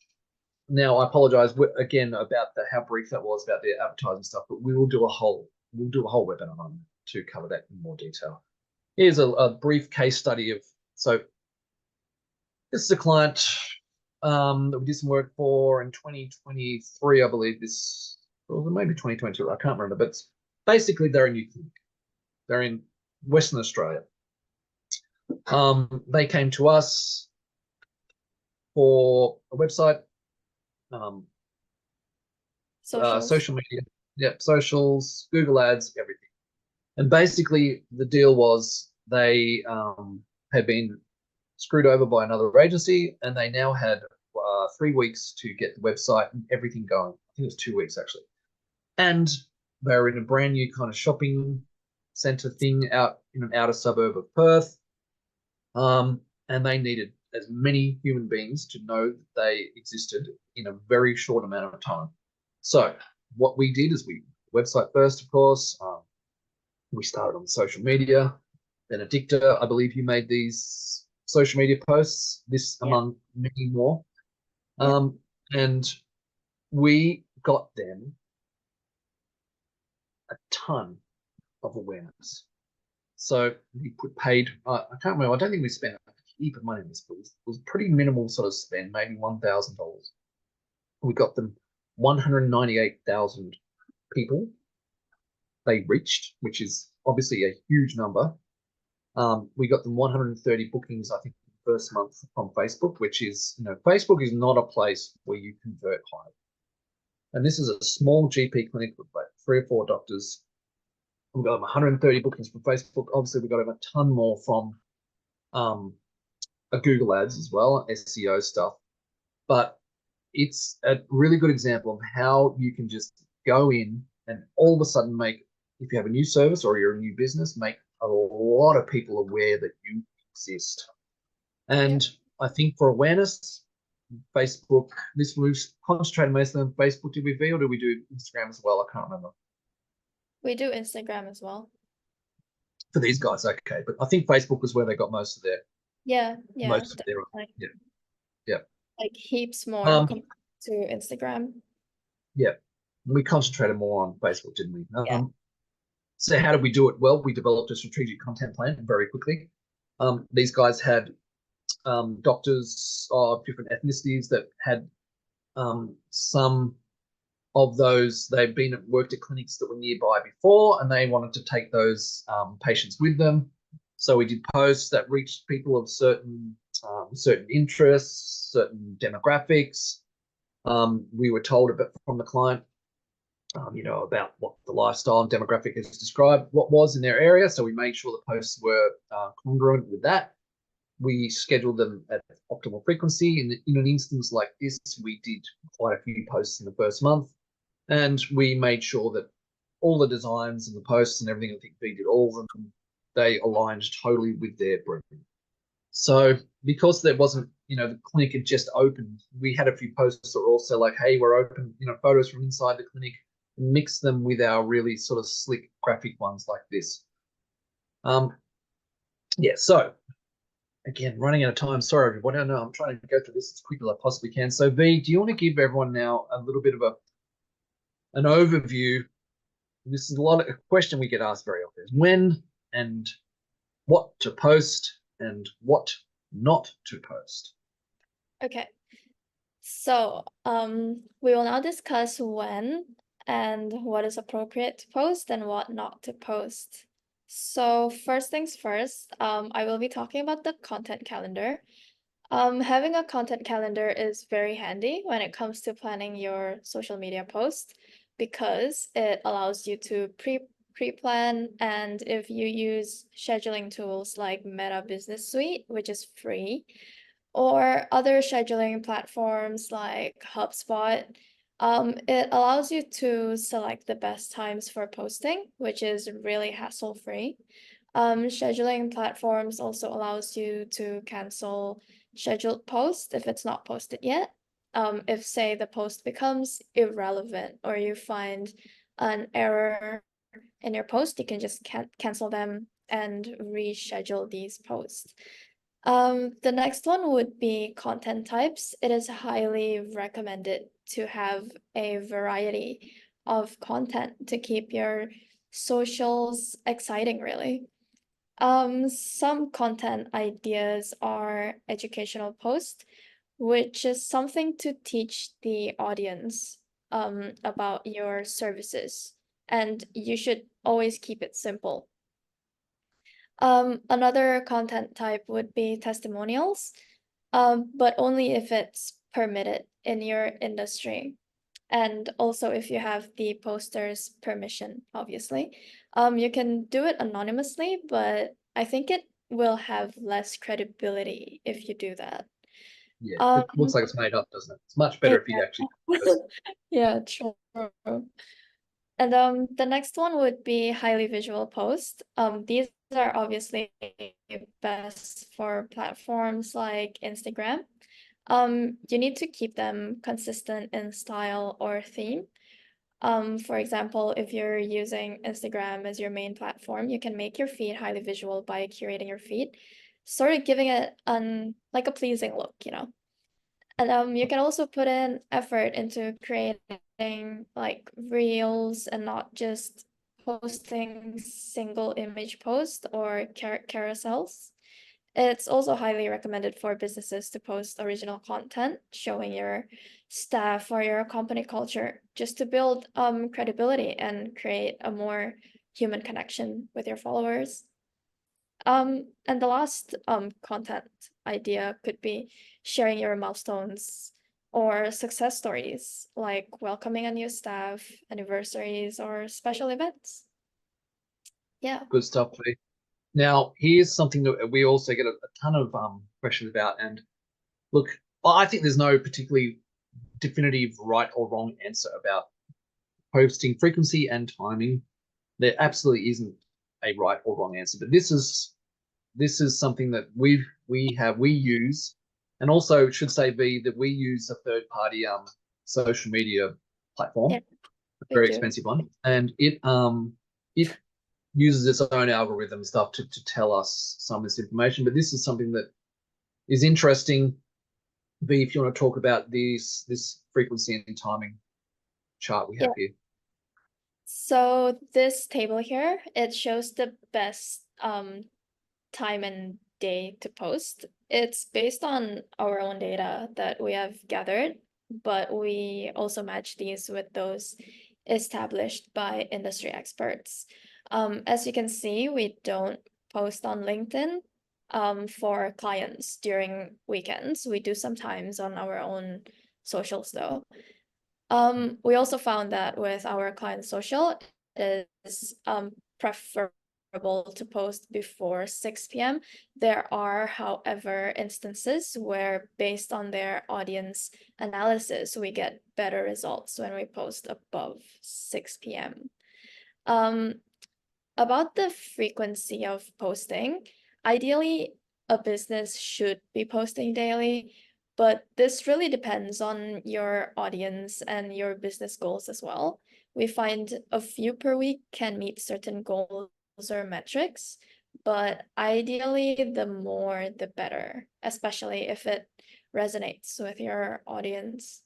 now I apologize again about how brief that was about the advertising stuff, but we will do a whole webinar on to cover that in more detail. Here's a brief case study of, so this is a client that we did some work for in 2023, I believe this, or maybe 2022, I can't remember, but basically they're in Newton. They're in Western Australia. They came to us for a website, social media, socials, Google Ads, everything. And basically the deal was they had been screwed over by another agency, and they now had 3 weeks to get the website and everything going. I think it was 2 weeks actually. And they were in a brand new kind of shopping center thing out in an outer suburb of Perth. And they needed as many human beings to know that they existed in a very short amount of time. So what we did is website first, of course. We started on social media. Benedicta, I believe you made these social media posts, among many more. And we got them a ton of awareness. So we put paid, I can't remember, I don't think we spent a heap of money on this, but it was pretty minimal sort of spend, maybe $1,000. We got them 198,000 people they reached, which is obviously a huge number. We got them 130 bookings, I think, the first month from Facebook, which is, Facebook is not a place where you convert high. And this is a small GP clinic with like 3 or 4 doctors. We got them 130 bookings from Facebook. Obviously, we got them a ton more from a Google Ads as well, SEO stuff. But it's a really good example of how you can just go in and all of a sudden if you have a new service or you're a new business, make a lot of people aware that you exist. And I think for awareness, Facebook, this was concentrated mostly on Facebook. Did we or did we do Instagram as well? I can't remember. We do Instagram as well. For these guys, okay. But I think Facebook was where they got most of their like heaps more compared to Instagram. Yeah. We concentrated more on Facebook, didn't we? So how did we do it? Well, we developed a strategic content plan very quickly. These guys had doctors of different ethnicities that had some of those, they've worked at clinics that were nearby before, and they wanted to take those patients with them. So we did posts that reached people of certain interests, certain demographics. We were told from the client, about what the lifestyle and demographic is described, what was in their area. So we made sure the posts were congruent with that. We scheduled them at optimal frequency. In an instance like this, we did quite a few posts in the first month, and we made sure that all the designs and the posts and everything. I think V did all of them. They aligned totally with their brief. So because there wasn't, the clinic had just opened, we had a few posts that were also like, hey, we're open, photos from inside the clinic, and mix them with our really sort of slick graphic ones like this. Yeah, so again, running out of time. Sorry, everybody. I know I'm trying to go through this as quickly as I possibly can. So V, do you want to give everyone now a little bit of an overview? This is a question we get asked very often: is when and what to post and what not to post. Okay. So we will now discuss when and what is appropriate to post and what not to post. So first things first, I will be talking about the content calendar. Having a content calendar is very handy when it comes to planning your social media posts because it allows you to pre-plan, and if you use scheduling tools like Meta Business Suite, which is free, or other scheduling platforms like HubSpot, it allows you to select the best times for posting, which is really hassle-free. Scheduling platforms also allows you to cancel scheduled post if it's not posted yet. If, say, the post becomes irrelevant or you find an error in your post, you can just cancel them and reschedule these posts. The next one would be content types. It is highly recommended to have a variety of content to keep your socials exciting, really. Some content ideas are educational posts, which is something to teach the audience about your services, and you should always keep it simple. Another content type would be testimonials, but only if it's permitted in your industry. And also if you have the poster's permission, obviously. You can do it anonymously, but I think it will have less credibility if you do that. Yeah, it looks like it's made up, doesn't it? It's much better if you actually post. Yeah, true. And the next one would be highly visual posts. These are obviously best for platforms like Instagram. You need to keep them consistent in style or theme. For example, if you're using Instagram as your main platform, you can make your feed highly visual by curating your feed, sort of giving it like a pleasing look, And you can also put in effort into creating like reels and not just posting single image posts or carousels. It's also highly recommended for businesses to post original content showing your staff or your company culture, just to build credibility and create a more human connection with your followers. And the last content idea could be sharing your milestones or success stories, like welcoming a new staff, anniversaries, or special events. Yeah. Good stuff, V. Now, here's something that we also get a ton of questions about. And look, I think there's no particularly definitive right or wrong answer about posting frequency and timing. There absolutely isn't a right or wrong answer, but this is something that we use, and also should say V that we use a third party social media platform, Yeah, a very do. expensive one, and it uses its own algorithm stuff to tell us some of this information. But this is something that is interesting. V, if you want to talk about this frequency and timing chart we have here. So this table here, it shows the best time and day to post. It's based on our own data that we have gathered, but we also match these with those established by industry experts. As you can see, we don't post on LinkedIn for clients during weekends. We do sometimes on our own socials though. We also found that with our client social, it is preferable to post before 6 p.m. There are, however, instances where, based on their audience analysis, we get better results when we post above 6 p.m. Um, about the frequency of posting, ideally a business should be posting daily, but this really depends on your audience and your business goals as well. We find a few per week can meet certain goals or metrics, but ideally the more the better, especially if it resonates with your audience.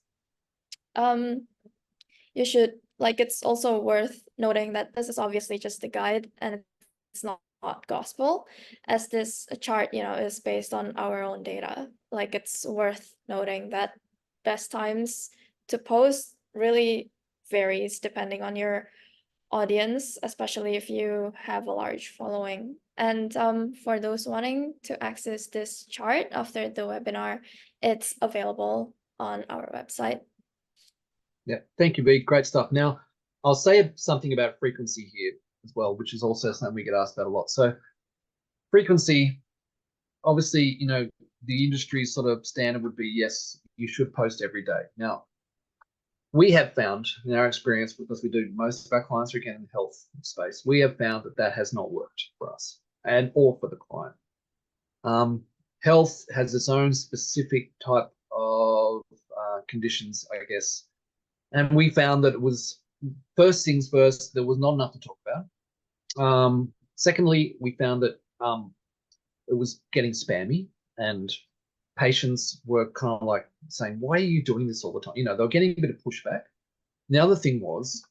You should like it's also worth noting that this is obviously just a guide and it's not gospel, as this chart, is based on our own data. Like it's worth noting that best times to post really varies depending on your audience, especially if you have a large following. And for those wanting to access this chart after the webinar, it's available on our website. Yeah, thank you, B. Great stuff. Now, I'll say something about frequency here as well, which is also something we get asked about a lot. So, frequency, obviously, the industry sort of standard would be yes, you should post every day. Now, we have found in our experience, because we do most of our clients are again in the health space, we have found that has not worked for us and or for the client. Health has its own specific type of conditions, I guess. And we found that it was, first things first, there was not enough to talk about. Secondly, we found that it was getting spammy, and patients were kind of like saying, why are you doing this all the time? They were getting a bit of pushback. The other thing was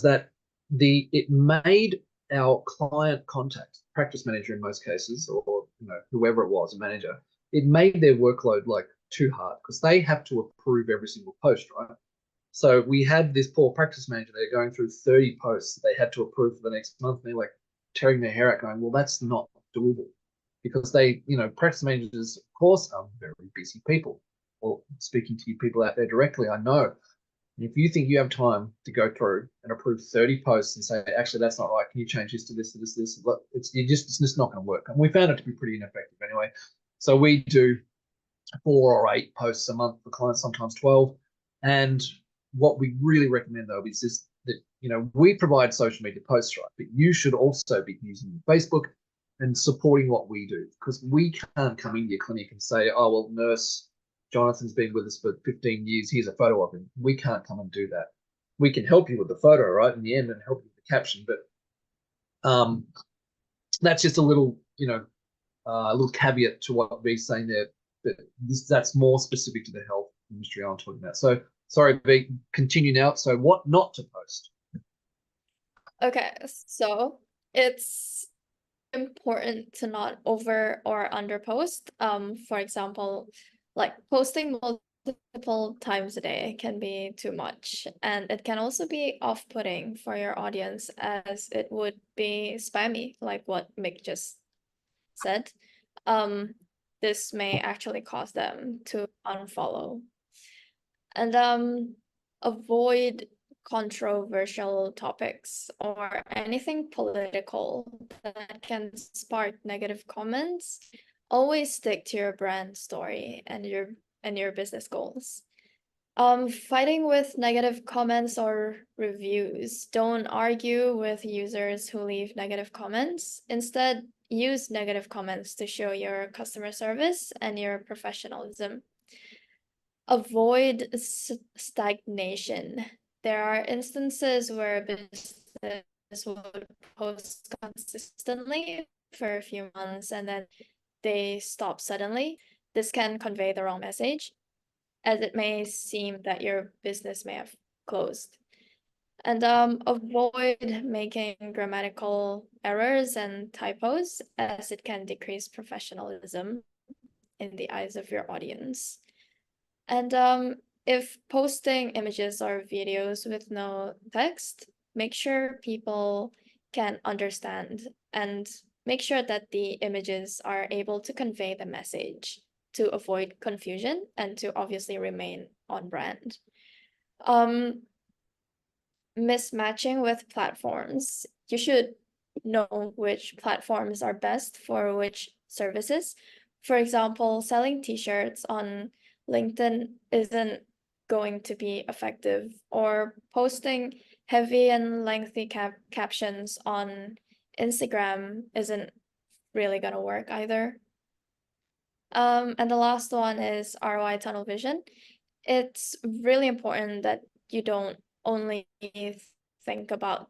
that it made our client contact, practice manager in most cases, or whoever it was, a manager, it made their workload like too hard because they have to approve every single post, right? So we had this poor practice manager, they're going through 30 posts they had to approve for the next month. And they're like tearing their hair out going, well, that's not doable, because they, practice managers, of course, are very busy people. Well, speaking to you people out there directly, I know. And if you think you have time to go through and approve 30 posts and say, actually, that's not right, can you change this to this, to this, to this? It's just not going to work. And we found it to be pretty ineffective anyway. So we do 4 or 8 posts a month for clients, sometimes 12. And what we really recommend, though, is that we provide social media posts, right? But you should also be using Facebook and supporting what we do, because we can't come into your clinic and say, oh, well, nurse Jonathan's been with us for 15 years. Here's a photo of him. We can't come and do that. We can help you with the photo, right, in the end, and help you with the caption. But that's just a little, a little caveat to what B's saying there. That's more specific to the health industry I'm talking about. So sorry, B, continue now. So what not to post? Okay, so it's important to not over or under post. For example, like posting multiple times a day can be too much, and it can also be off-putting for your audience, as it would be spammy, like what Mick just said. This may actually cause them to unfollow. And avoid controversial topics or anything political that can spark negative comments. Always stick to your brand story and your business goals. Fighting with negative comments or reviews. Don't argue with users who leave negative comments. Instead, use negative comments to show your customer service and your professionalism. Avoid stagnation. There are instances where a business would post consistently for a few months and then they stop suddenly. This can convey the wrong message, as it may seem that your business may have closed. And avoid making grammatical errors and typos, as it can decrease professionalism in the eyes of your audience. And if posting images or videos with no text, make sure people can understand, and make sure that the images are able to convey the message to avoid confusion and to obviously remain on brand. Mismatching with platforms. You should know which platforms are best for which services. For example, selling t-shirts on LinkedIn isn't going to be effective, or posting heavy and lengthy captions on Instagram isn't really gonna work either. And the last one is ROI tunnel vision. It's really important that you don't only think about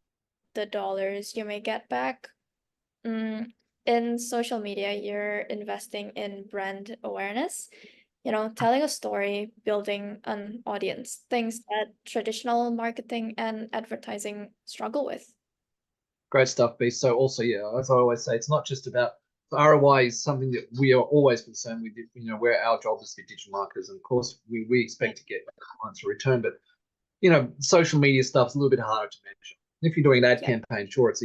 the dollars you may get back. In social media, you're investing in brand awareness, telling a story, building an audience, things that traditional marketing and advertising struggle with. Great stuff, B. So also, yeah, as I always say, it's not just about the ROI is something that we are always concerned with, where our job is for digital marketers. And of course, we expect to get clients a return, but social media stuff's a little bit harder to measure. If you're doing an ad campaign, sure, it's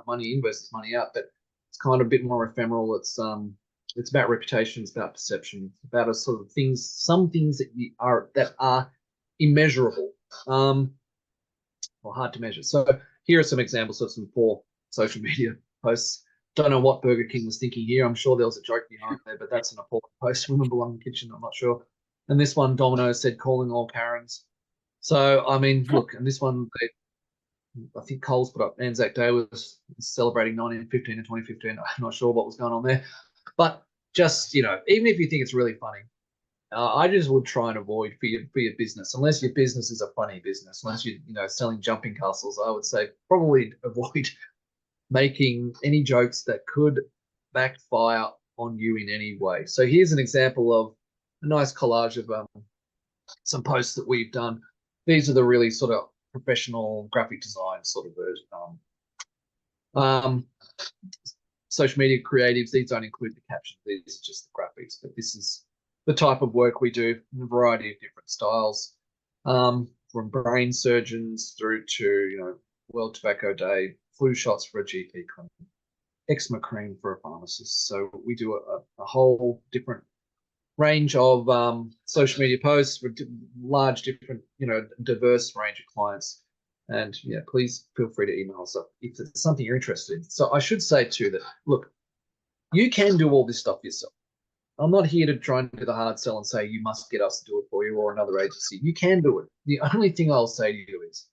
money in versus money out, but it's kind of a bit more ephemeral. It's about reputation, it's about perception, it's about a sort of some things that are immeasurable, or hard to measure. So here are some examples of some poor social media posts. Don't know what Burger King was thinking here. I'm sure there was a joke behind there, but that's an appalling post. Women belong in the kitchen. I'm not sure. And this one, Domino's said, calling all Karens. So, I mean, look, and this one, I think Coles put up Anzac Day was celebrating 1915 and 2015. I'm not sure what was going on there. But just, even if you think it's really funny, I just would try and avoid for your business, unless your business is a funny business, unless you're selling jumping castles. I would say probably avoid making any jokes that could backfire on you in any way. So here's an example of a nice collage of some posts that we've done. These are the really sort of professional graphic design sort of version. Social media creatives, these don't include the captions, these are just the graphics, but this is the type of work we do in a variety of different styles, from brain surgeons through to, World Tobacco Day, flu shots for a GP clinic, eczema cream for a pharmacist. So we do a whole different range of social media posts with large different, diverse range of clients. And yeah, please feel free to email us if it's something you're interested in. So I should say too that, look, you can do all this stuff yourself. I'm not here to try and do the hard sell and say you must get us to do it for you or another agency. You can do it. The only thing I'll say to you is,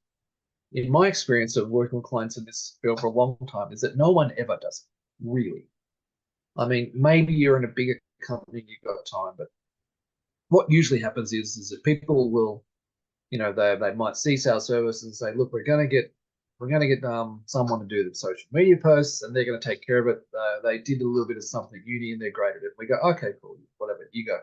in my experience of working with clients in this field for a long time, is that no one ever does it, really. I mean, maybe you're in a bigger company, you've got time, but what usually happens is that people will, they might cease our service and say, look, we're going to get someone to do the social media posts, and they're going to take care of it. They did a little bit of something at uni and they're great at it. We go, okay, cool, whatever, you go.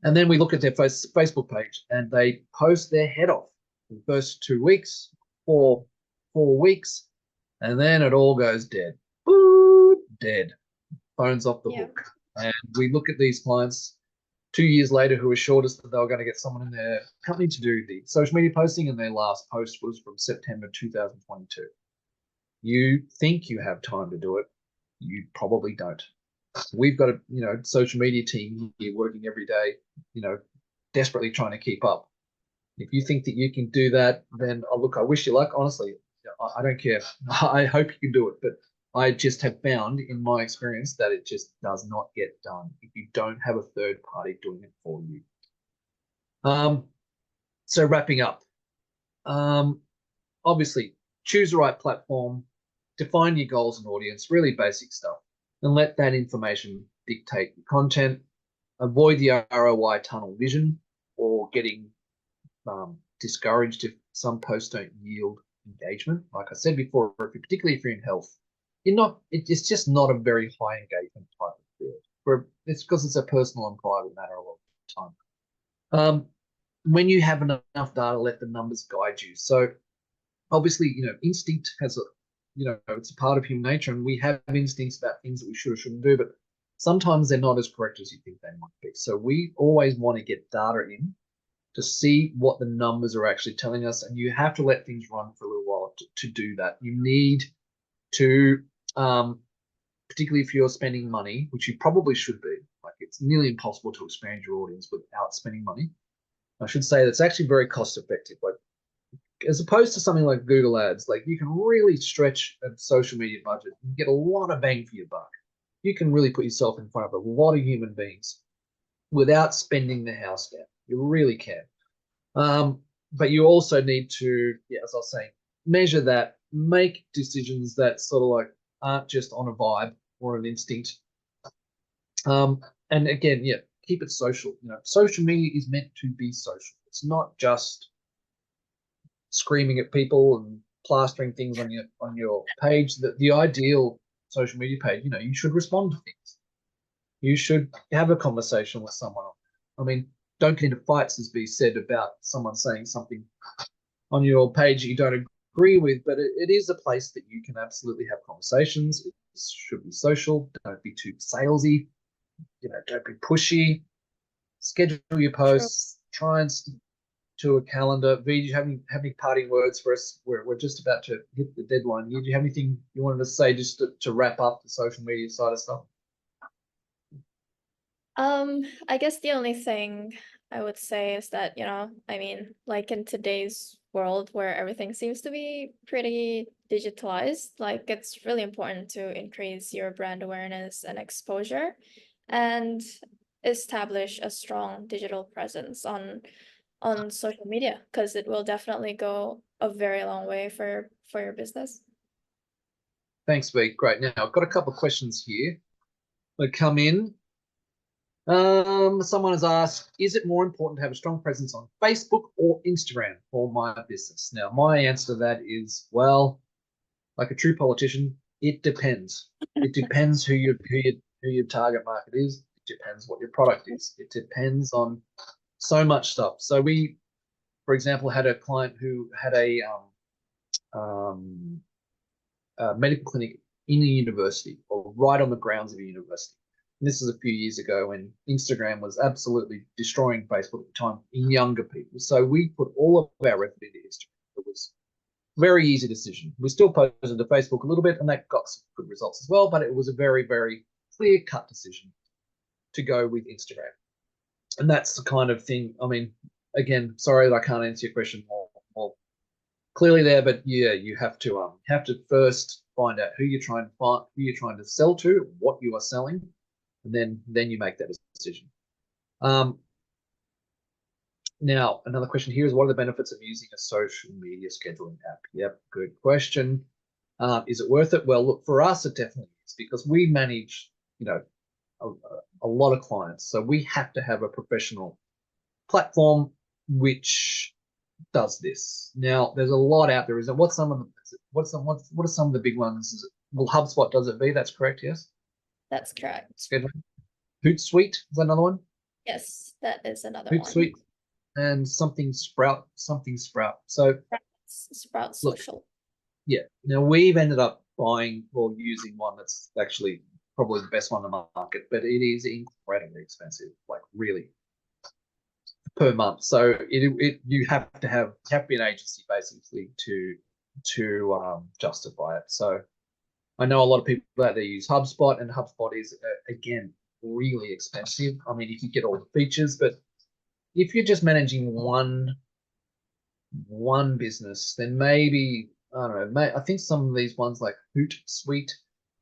And then we look at their Facebook page and they post their head off for the first 2 weeks, 4 weeks, and then it all goes dead. Boop, dead. Phone's off the hook. And we look at these clients 2 years later who assured us that they were going to get someone in their company to do the social media posting, and their last post was from September 2022. You think you have time to do it. You probably don't. We've got a social media team here working every day, desperately trying to keep up. If you think that you can do that, then look, I wish you luck. Honestly, I don't care. I hope you can do it, but I just have found in my experience that it just does not get done if you don't have a third party doing it for you. So wrapping up, obviously choose the right platform, define your goals and audience, really basic stuff, and let that information dictate your content. Avoid the ROI tunnel vision or getting discouraged if some posts don't yield engagement. Like I said before, particularly if you're in health, it's just not a very high engagement type of field. It's because it's a personal and private matter a lot of the time. When you have enough data, let the numbers guide you. So obviously, instinct has it's a part of human nature, and we have instincts about things that we should or shouldn't do, but sometimes they're not as correct as you think they might be. So we always want to get data in to see what the numbers are actually telling us, and you have to let things run for a little while to do that. You need to, particularly if you're spending money, which you probably should be, like it's nearly impossible to expand your audience without spending money. I should say that's actually very cost effective. Like, as opposed to something like Google Ads, like you can really stretch a social media budget and get a lot of bang for your buck. You can really put yourself in front of a lot of human beings without spending the house down. You really can. But you also need to, as I was saying, measure that, make decisions that sort of like aren't just on a vibe or an instinct. And again, yeah, keep it social. You know, social media is meant to be social. It's not just screaming at people and plastering things on your page. The ideal social media page, you know, you should respond to things. You should have a conversation with someone. I mean, don't get into fights, as be said, about someone saying something on your page you don't agree with, but it is a place that you can absolutely have conversations. It should be social. Don't be too salesy. You know, don't be pushy. Schedule your posts. Try and stick to a calendar. V, do you have any parting words for us? We're just about to hit the deadline. Do you have anything you wanted to say just to wrap up the social media side of stuff? I guess the only thing I would say is that, I mean, like in today's world where everything seems to be pretty digitalized, like it's really important to increase your brand awareness and exposure and establish a strong digital presence on social media, because it will definitely go a very long way for your business. Thanks, V. Great. Now I've got a couple of questions here that come in. Someone has asked, is it more important to have a strong presence on Facebook or Instagram for my business? Now, my answer to that is, well, like a true politician, it depends. It depends who your target market is. It depends what your product is. It depends on so much stuff. So we, for example, had a client who had a medical clinic in a university or right on the grounds of a university. And this is a few years ago when Instagram was absolutely destroying Facebook at the time in younger people. So we put all of our effort into Instagram. It was a very easy decision. We still posted to Facebook a little bit, and that got some good results as well, but it was a very, very clear-cut decision to go with Instagram. And that's the kind of thing, I mean, again, sorry that I can't answer your question more clearly there, but yeah, you have to first find out who you're trying to sell to, what you are selling, and then you make that decision. Now, another question here is, what are the benefits of using a social media scheduling app? Yep, good question. Is it worth it? Well, look, for us, it definitely is, because we manage, you know, a lot of clients. So we have to have a professional platform which does this. Now, there's a lot out there. What are some of the big ones? Well, HubSpot does it, V, that's correct, yes? That's correct. Scheduling. Hootsuite, is that another one? Yes, that is another Hootsuite. one. And something Sprout. So Sprout Social. Yeah. Now we've ended up using one that's actually probably the best one in the market, but it is incredibly expensive, like really, per month. So you have to be an agency basically to justify it. So I know a lot of people out there use HubSpot, and HubSpot is again really expensive. I mean, if you get all the features, but if you're just managing one business, then maybe, I don't know, I think some of these ones like Hootsuite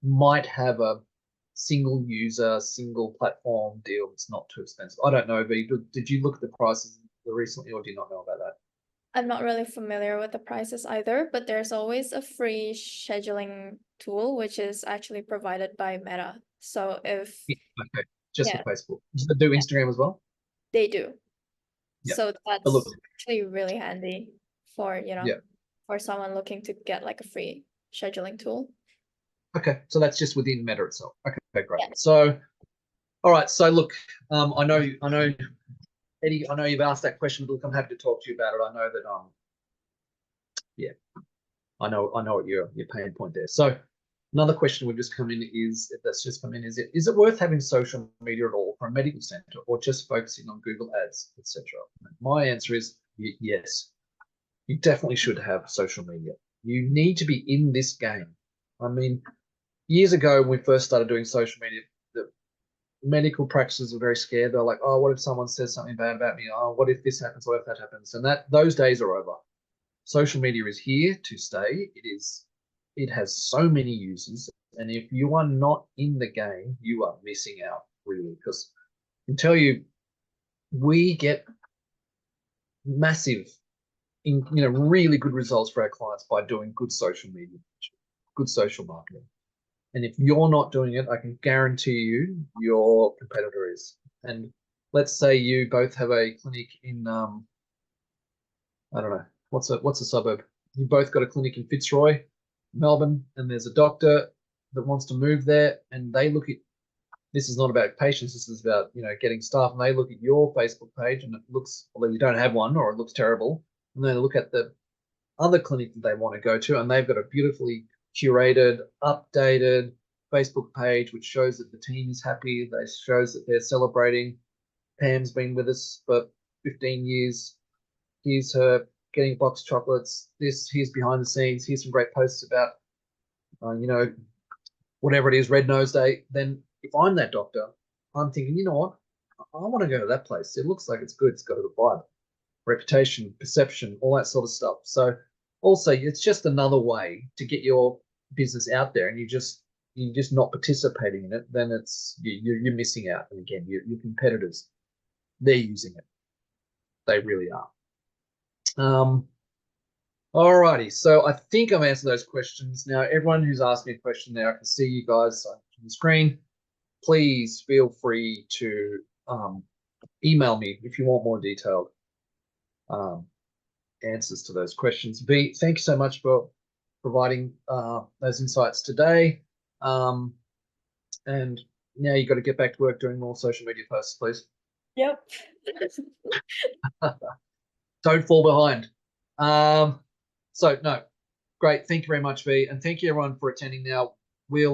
might have a single user, single platform deal that's not too expensive. I don't know, V, did you look at the prices recently, or do you not know about that? I'm not really familiar with the prices either, but there's always a free scheduling tool, which is actually provided by Meta. So if Okay, just for Facebook. Does it do Instagram as well? They do. Yeah. So that's look, actually really handy for, yeah. for someone looking to get like a free scheduling tool. Okay, so that's just within Meta itself. Okay, great. Yeah. So, all right. So look, I know, Eddie, I know you've asked that question, but look, I'm happy to talk to you about it. I know that, yeah, I know what your pain point there. So another question we've just come in is it worth having social media at all for a medical center, or just focusing on Google Ads, etc.? My answer is yes. You definitely should have social media. You need to be in this game. I mean, years ago when we first started doing social media, the medical practices were very scared. They're like, oh, what if someone says something bad about me? Oh, what if this happens? What if that happens? And those days are over. Social media is here to stay. It has so many users, and if you are not in the game, you are missing out, really, because I can tell you, we get massive really good results for our clients by doing good social media, good social marketing. And if you're not doing it, I can guarantee you your competitor is. And let's say you both have a clinic in, I don't know, what's a suburb? You both got a clinic in Fitzroy, Melbourne, and there's a doctor that wants to move there, and they look at, this is not about patients, this is about, getting staff, and they look at your Facebook page and it looks, although you don't have one or it looks terrible, and then they look at the other clinic that they want to go to, and they've got a beautifully curated, updated Facebook page, which shows that the team is happy. They shows that they're celebrating. Pam's been with us for 15 years. Here's her getting box chocolates. Here's behind the scenes. Here's some great posts about, whatever it is, Red Nose Day. Then if I'm that doctor, I'm thinking, you know what? I want to go to that place. It looks like it's good. It's got a good vibe, reputation, perception, all that sort of stuff. So also, it's just another way to get your business out there, and you're just not participating in it. Then you're missing out. And again, your competitors, they're using it. They really are. Alrighty, so I think I've answered those questions. Now, everyone who's asked me a question now, I can see you guys on the screen. Please feel free to email me if you want more detailed answers to those questions. V, thank you so much for providing those insights today. And now you've got to get back to work doing more social media posts, please. Yep. Don't fall behind. So no, great. Thank you very much, V, and thank you everyone for attending. Now we'll